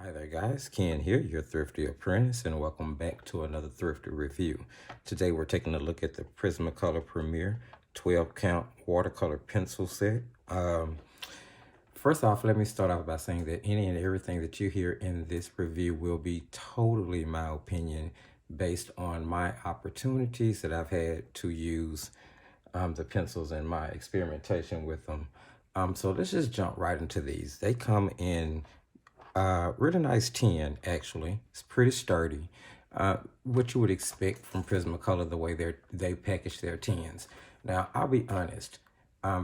Hi there guys, Ken here, your Thrifty Apprentice, and welcome back to another Thrifty review. Today we're taking a look at the Prismacolor Premier 12 count watercolor pencil set. First off, let me start off by saying that any and everything that you hear in this review will be totally my opinion based on my opportunities that I've had to use the pencils and my experimentation with them. So let's just jump right into these. They come in really nice tin, actually. It's pretty sturdy. What you would expect from Prismacolor, the way they package their tins. Now, I'll be honest.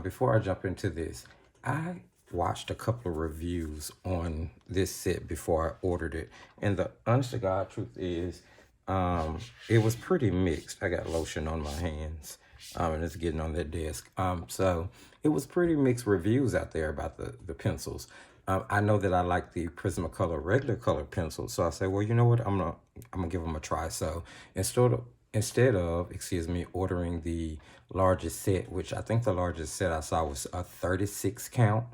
Before I jump into this, I watched a couple of reviews on this set before I ordered it, and the honest to God truth is, it was pretty mixed. I got lotion on my hands, and it's getting on that desk. So it was pretty mixed reviews out there about the pencils. I know that I like the Prismacolor regular color pencil, so I said, well, you know what, I'm gonna give them a try. So instead of ordering the largest set, which I think the largest set I saw was a 36 count.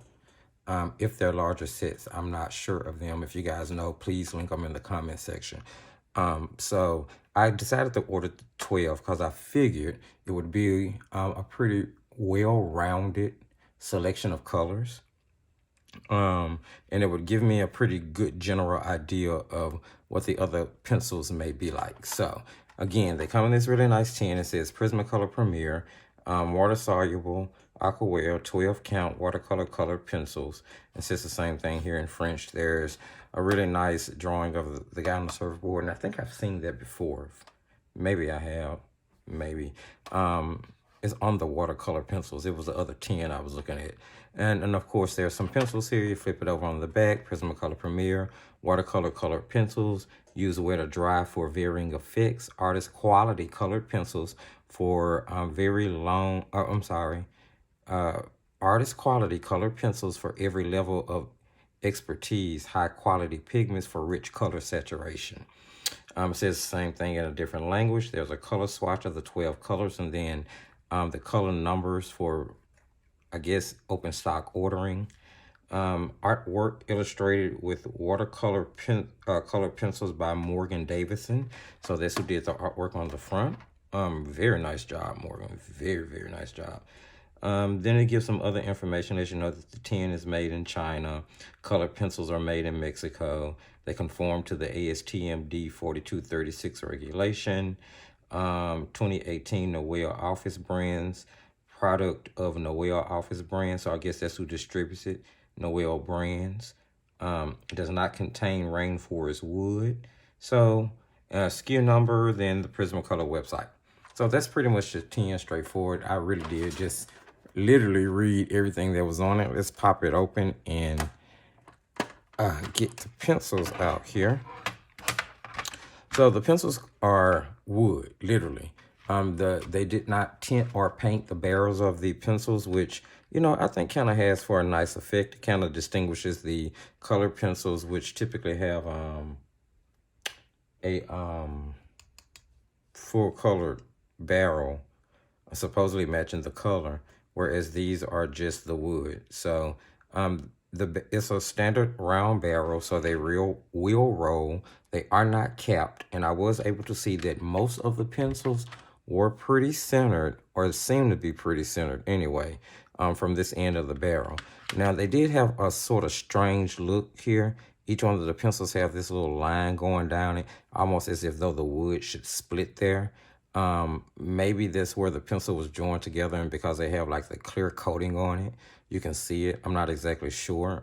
If they're larger sets, I'm not sure of them. If you guys know, please link them in the comment section. So I decided to order the 12 because I figured it would be a pretty well-rounded selection of colors. And it would give me a pretty good general idea of what the other pencils may be like. So again, they come in this really nice tin. It says Prismacolor Premier, water soluble, aquarelle, 12 count watercolor colored pencils. It says the same thing here in French. There's a really nice drawing of the guy on the surfboard, and I think I've seen that before. Maybe I have, maybe. Is on the watercolor pencils. It was the other 10 I was looking at. And of course, there's some pencils here. You flip it over on the back. Prismacolor Premier, watercolor colored pencils. Use wet or dry for varying effects. Artist quality colored pencils for artist quality colored pencils for every level of expertise. High quality pigments for rich color saturation. It says the same thing in a different language. There's a color swatch of the 12 colors, and then the color numbers for, I guess, open stock ordering. Artwork illustrated with watercolor colored pencils by Morgan Davison. So that's who did the artwork on the front. Very nice job, Morgan. Very, very nice job. Then it gives some other information, as you know, that the tin is made in China. Colored pencils are made in Mexico. They conform to the ASTM D4236 regulation. 2018 Noel Office Brands, product of Noel Office Brands. So I guess that's who distributes it, Noel Brands. It does not contain rainforest wood. So SKU number, then the Prismacolor website. So that's pretty much the 10 straightforward. I really did just literally read everything that was on it. Let's pop it open and get the pencils out here. So the pencils are wood, literally. They did not tint or paint the barrels of the pencils, which, you know, I think kind of has for a nice effect. It kind of distinguishes the colored pencils, which typically have a full colored barrel, supposedly matching the color, whereas these are just the wood. So it's a standard round barrel, so they will roll. They are not capped, and I was able to see that most of the pencils were pretty centered, or seemed to be pretty centered anyway, from this end of the barrel. Now, they did have a sort of strange look here. Each one of the pencils have this little line going down it, almost as if though the wood should split there. Maybe that's where the pencil was joined together, and because they have like the clear coating on it, you can see it. I'm not exactly sure.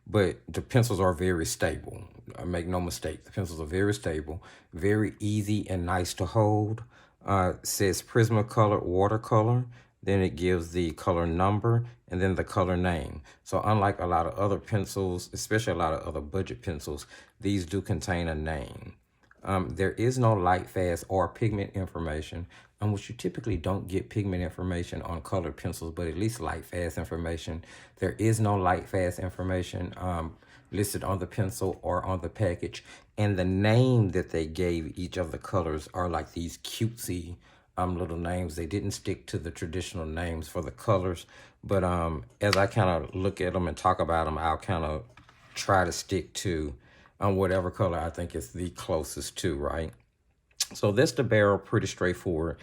But the pencils are very stable. Make no mistake, the pencils are very stable, very easy and nice to hold. Says Prismacolor watercolor. Then it gives the color number and then the color name. So unlike a lot of other pencils, especially a lot of other budget pencils, these do contain a name. There is no light, fast, or pigment information, which you typically don't get pigment information on colored pencils, but at least light, fast information. There is no light, fast information listed on the pencil or on the package. And the name that they gave each of the colors are like these cutesy little names. They didn't stick to the traditional names for the colors, but as I kind of look at them and talk about them, I'll kind of try to stick to whatever color I think is the closest to, right? So that's the barrel, pretty straightforward.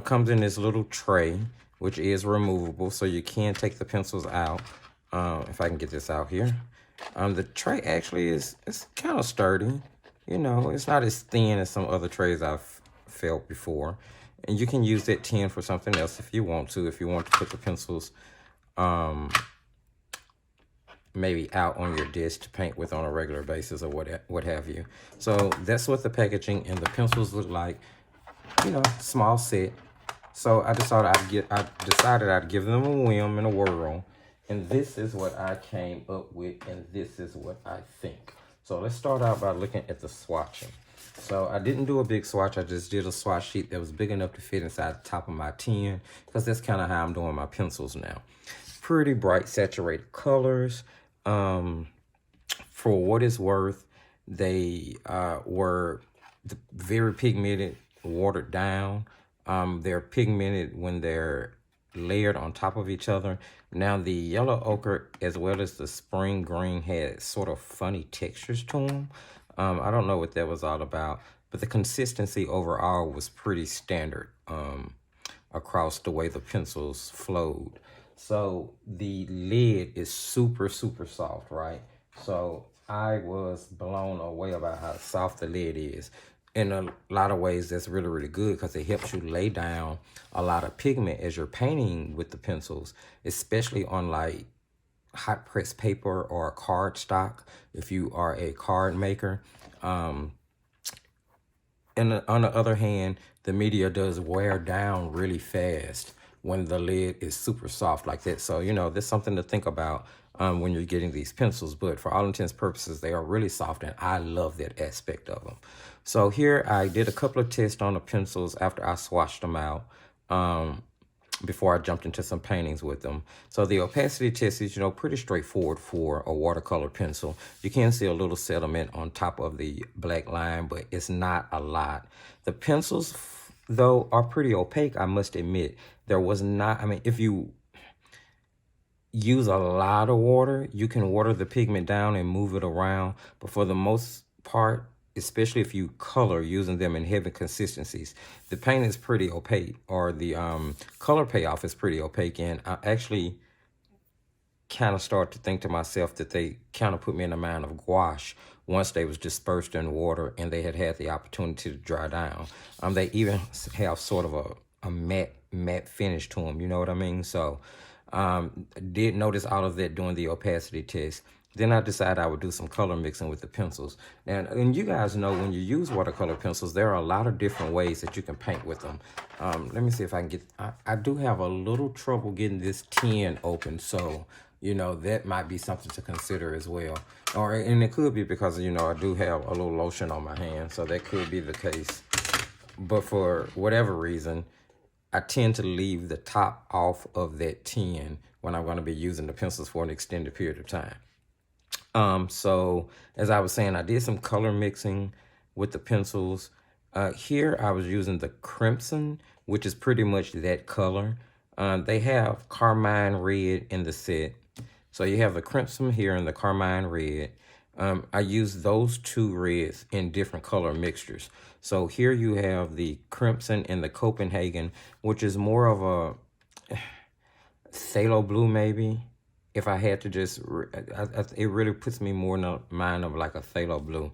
Comes in this little tray, which is removable, so you can take the pencils out. If I can get this out here. The tray actually it's kind of sturdy. You know, it's not as thin as some other trays I've felt before. And you can use that tin for something else if you want to. If you want to put the pencils maybe out on your desk to paint with on a regular basis or what have you. So that's what the packaging and the pencils look like. You know, small set. So I decided I'd give them a whim and a whirl. And this is what I came up with, and this is what I think. So let's start out by looking at the swatching. So I didn't do a big swatch. I just did a swatch sheet that was big enough to fit inside the top of my tin, because that's kind of how I'm doing my pencils now. Pretty bright saturated colors. For what it's worth, they were very pigmented, watered down. They're pigmented when they're layered on top of each other. Now the yellow ochre as well as the spring green had sort of funny textures to them. I don't know what that was all about, but the consistency overall was pretty standard across the way the pencils flowed. So the lid is super, super soft, right? So I was blown away about how soft the lid is. In a lot of ways, that's really, really good because it helps you lay down a lot of pigment as you're painting with the pencils, especially on like hot press paper or card stock if you are a card maker. And on the other hand, the media does wear down really fast when the lid is super soft like that. So, you know, there's something to think about when you're getting these pencils. But for all intents and purposes, they are really soft, and I love that aspect of them. So here I did a couple of tests on the pencils after I swatched them out before I jumped into some paintings with them. So the opacity test is, you know, pretty straightforward for a watercolor pencil. You can see a little sediment on top of the black line, but it's not a lot. The pencils, though, are pretty opaque, I must admit. There was not, I mean, if you use a lot of water, you can water the pigment down and move it around. But for the most part, especially if you color using them in heavy consistencies, the paint is pretty opaque, or the color payoff is pretty opaque. And I actually kind of started to think to myself that they kind of put me in the mind of gouache once they was dispersed in water and they had the opportunity to dry down. They even have sort of a matte finish to them, you know what I mean? So did notice all of that during the opacity test. Then I decided I would do some color mixing with the pencils. And you guys know when you use watercolor pencils, there are a lot of different ways that you can paint with them. Let me see if I can get, I do have a little trouble getting this tin open. So, you know, that might be something to consider as well. And it could be because, you know, I do have a little lotion on my hand. So that could be the case. But for whatever reason, I tend to leave the top off of that tin when I'm going to be using the pencils for an extended period of time. So as I was saying, I did some color mixing with the pencils. Here I was using the crimson, which is pretty much that color. They have carmine red in the set. So you have the crimson here and the carmine red. I use those two reds in different color mixtures. So here you have the crimson and the Copenhagen, which is more of a phthalo blue maybe. If I had to just, it really puts me more in the mind of like a phthalo blue.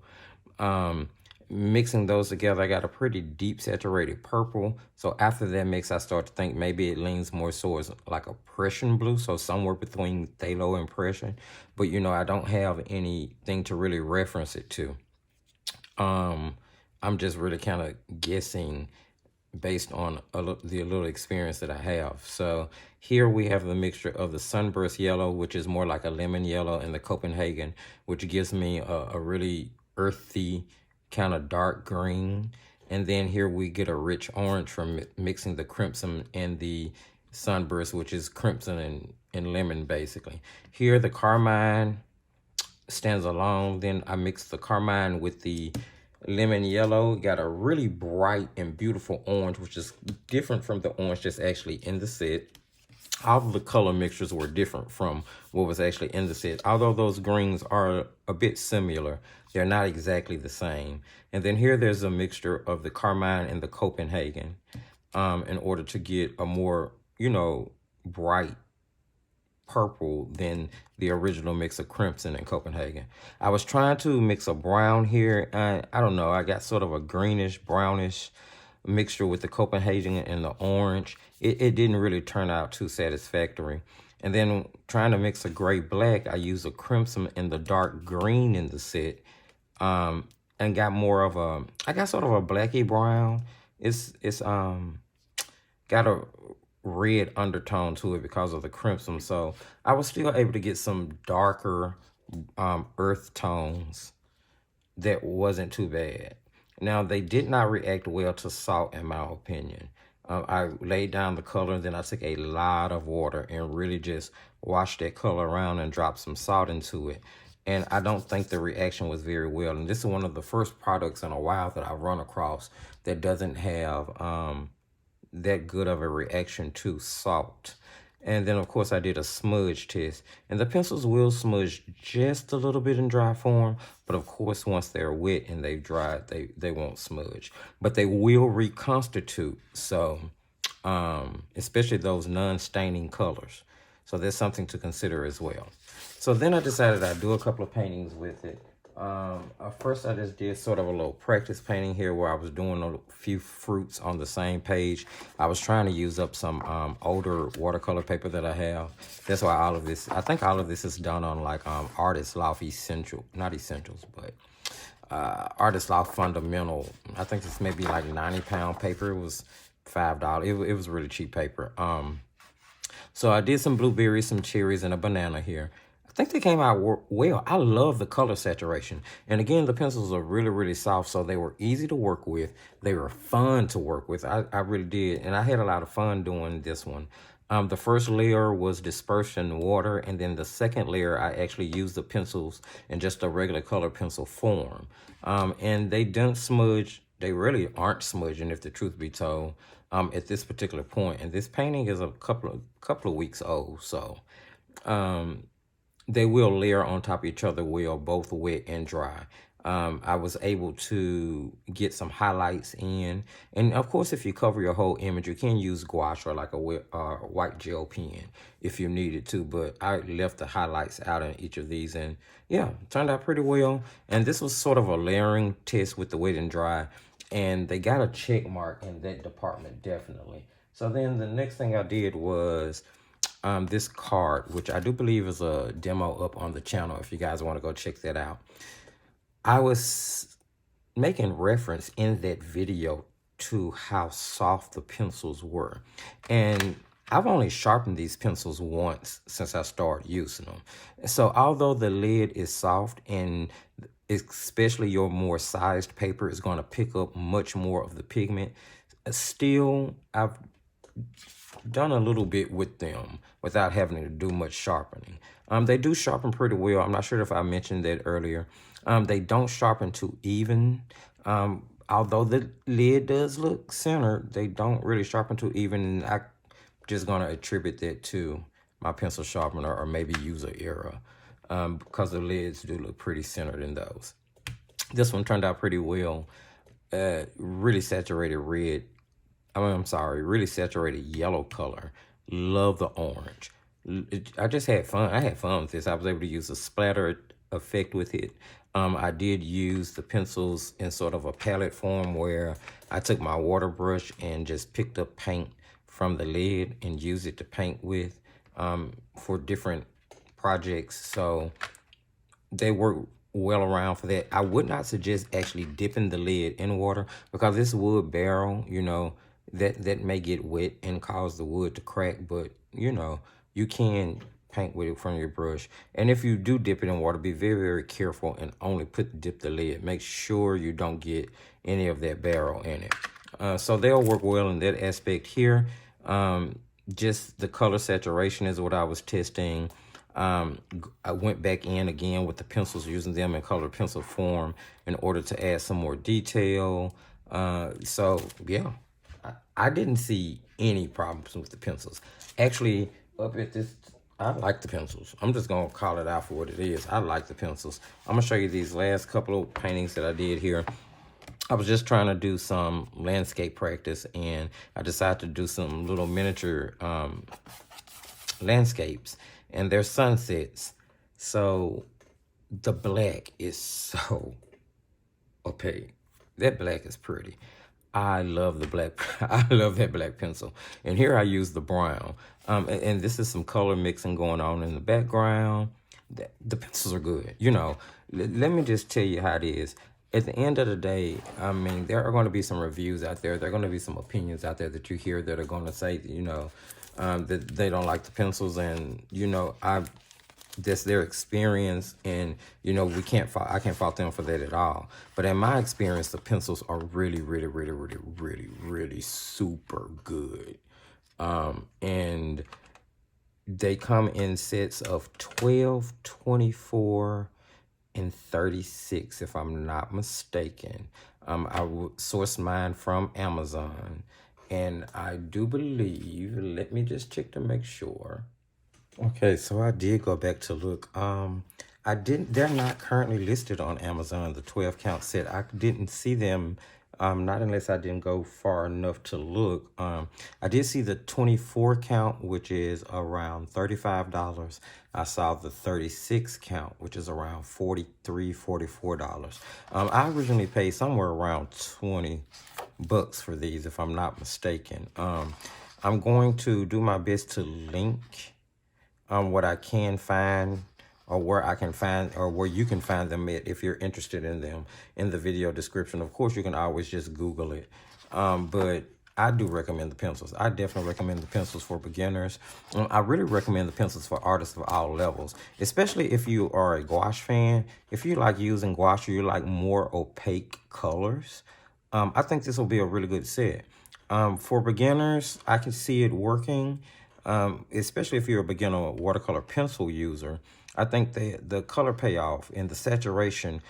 Mixing those together, I got a pretty deep saturated purple. So after that mix, I start to think maybe it leans more towards like a Prussian blue. So somewhere between phthalo and Prussian. But, you know, I don't have anything to really reference it to. I'm just really kind of guessing based on the little experience that I have. So here we have the mixture of the sunburst yellow, which is more like a lemon yellow, and the Copenhagen, which gives me a really earthy kind of dark green. And then here we get a rich orange from mixing the crimson and the sunburst, which is crimson and lemon basically. Here the carmine stands alone. Then I mix the carmine with the lemon yellow, got a really bright and beautiful orange, which is different from the orange that's actually in the set. all of the color mixtures were different from what was actually in the set. Although those greens are a bit similar, they're not exactly the same. And then here there's a mixture of the Carmine and the Copenhagen in order to get a more, bright purple than the original mix of Crimson and Copenhagen. I was trying to mix a brown here. I don't know. I got sort of a greenish, brownish mixture with the Copenhagen and the orange. It didn't really turn out too satisfactory. And then trying to mix a gray black, I used a crimson and the dark green in the set, and got more of a, I got sort of a blacky brown. It's got a red undertone to it because of the crimson. So I was still able to get some darker earth tones that wasn't too bad. Now, they did not react well to salt, in my opinion. I laid down the color, then I took a lot of water and really just washed that color around and dropped some salt into it. And I don't think the reaction was very well. And this is one of the first products in a while that I've run across that doesn't have that good of a reaction to salt. And then, of course, I did a smudge test. And the pencils will smudge just a little bit in dry form. But, of course, once they're wet and they've dried, they won't smudge. But they will reconstitute. So, especially those non-staining colors. So that's something to consider as well. So then I decided I'd do a couple of paintings with it. First, I just did sort of a little practice painting here where I was doing a few fruits on the same page. I was trying to use up some older watercolor paper that I have. That's why all of this, I think all of this is done on like Artist Loft Essential, not Essentials, but Artist Loft Fundamental. I think it's maybe like 90-pound paper. It was $5. It was really cheap paper. So I did some blueberries, some cherries, and a banana here. I think they came out well. I love the color saturation. And again, the pencils are really, really soft, so they were easy to work with. They were fun to work with. I really did. And I had a lot of fun doing this one. The first layer was dispersed in water, and then the second layer, I actually used the pencils in just a regular color pencil form. And they didn't smudge. They really aren't smudging, if the truth be told, at this particular point. And this painting is a couple of weeks old, so they will layer on top of each other well, both wet and dry. I was able to get some highlights in. And of course, if you cover your whole image, you can use gouache or like a white gel pen if you needed to. But I left the highlights out in each of these. And yeah, turned out pretty well. And this was sort of a layering test with the wet and dry. And they got a check mark in that department, definitely. So then the next thing I did was this card, which I do believe is a demo up on the channel if you guys want to go check that out. I was making reference in that video to how soft the pencils were. And I've only sharpened these pencils once since I started using them. So although the lid is soft, and especially your more sized paper is going to pick up much more of the pigment, still I've done a little bit with them without having to do much sharpening. They do sharpen pretty well. I'm not sure if I mentioned that earlier. They don't sharpen too even. Although the lid does look centered, they don't really sharpen too even. And I'm just going to attribute that to my pencil sharpener or maybe user error, because the lids do look pretty centered in those. This one turned out pretty well. Really saturated red. Really saturated yellow color. Love the orange. I just had fun. I had fun with this. I was able to use a splatter effect with it. I did use the pencils in sort of a palette form where I took my water brush and just picked up paint from the lid and used it to paint with for different projects. So they work well around for that. I would not suggest actually dipping the lid in water because this wood barrel, that may get wet and cause the wood to crack, but you can paint with it from your brush. And if you do dip it in water, be very, very careful and only dip the lid. Make sure you don't get any of that barrel in it. So they'll work well in that aspect here. Just the color saturation is what I was testing. I went back in again with the pencils, using them in colored pencil form in order to add some more detail. So yeah, I didn't see any problems with the pencils. Actually, up at this. I like the pencils. I'm just going to call it out for what it is. I like the pencils. I'm going to show you these last couple of paintings that I did here. I was just trying to do some landscape practice, and I decided to do some little miniature landscapes, and they're sunsets. So the black is so opaque. That black is pretty. I love the black. I love that black pencil. And here I use the brown. And this is some color mixing going on in the background. The pencils are good. You know, let me just tell you how it is. At the end of the day, I mean, there are going to be some reviews out there. There are going to be some opinions out there that you hear that are going to say, you know, that they don't like the pencils. And, you know, that's their experience, and you know I can't fault them for that at all. But in my experience, the pencils are really, really, really, really, really, really super good. And they come in sets of 12, 24, and 36, if I'm not mistaken. I sourced mine from Amazon, and I do believe, let me just check to make sure. Okay, so I did go back to look. They're not currently listed on Amazon, the 12 count set. I didn't see them, not unless I didn't go far enough to look. I did see the 24 count, which is around $35. I saw the 36 count, which is around $43, $44. I originally paid somewhere around 20 bucks for these, if I'm not mistaken. I'm going to do my best to link what I can find, or where I can find, or where you can find them at if you're interested in them, in the video description. Of course, you can always just Google it. But I do recommend the pencils. I definitely recommend the pencils for beginners. I really recommend the pencils for artists of all levels, especially if you are a gouache fan. If you like using gouache, or you like more opaque colors, I think this will be a really good set. For beginners, I can see it working. Especially if you're a beginner watercolor pencil user, I think the color payoff and the saturation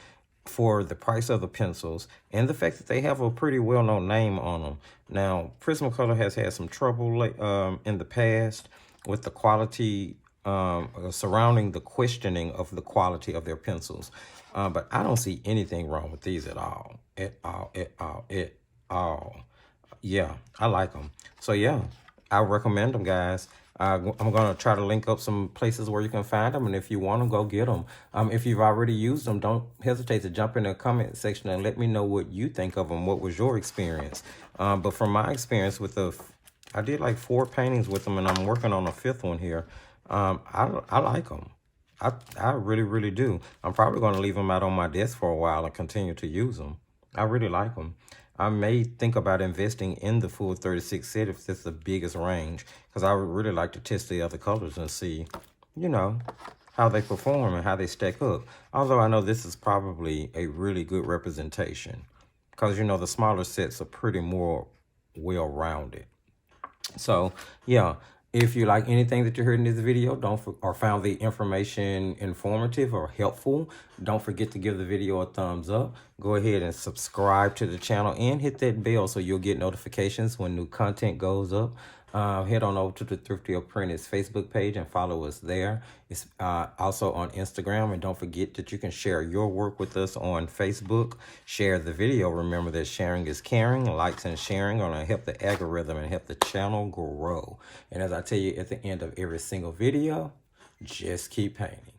for the price of the pencils, and the fact that they have a pretty well-known name on them. Now, Prismacolor has had some trouble in the past with the quality, surrounding the questioning of the quality of their pencils. But I don't see anything wrong with these at all. At all. Yeah, I like them. So yeah, I recommend them, guys. I'm going to try to link up some places where you can find them. And if you want them, go get them. If you've already used them, don't hesitate to jump in the comment section and let me know what you think of them. What was your experience? But from my experience with I did like 4 paintings with them, and I'm working on a 5th one here. I like them. I really, really do. I'm probably going to leave them out on my desk for a while and continue to use them. I really like them. I may think about investing in the full 36 set if it's the biggest range, because I would really like to test the other colors and see, you know, how they perform and how they stack up. Although I know this is probably a really good representation, because, you know, the smaller sets are pretty more well-rounded. So, yeah. If you like anything that you heard in this video, or found the information informative or helpful, don't forget to give the video a thumbs up. Go ahead and subscribe to the channel and hit that bell so you'll get notifications when new content goes up. Head on over to the Thrifty Apprentice Facebook page and follow us there. It's also on Instagram. And don't forget that you can share your work with us on Facebook. Share the video. Remember that sharing is caring. Likes and sharing are going to help the algorithm and help the channel grow. And as I tell you at the end of every single video, just keep painting.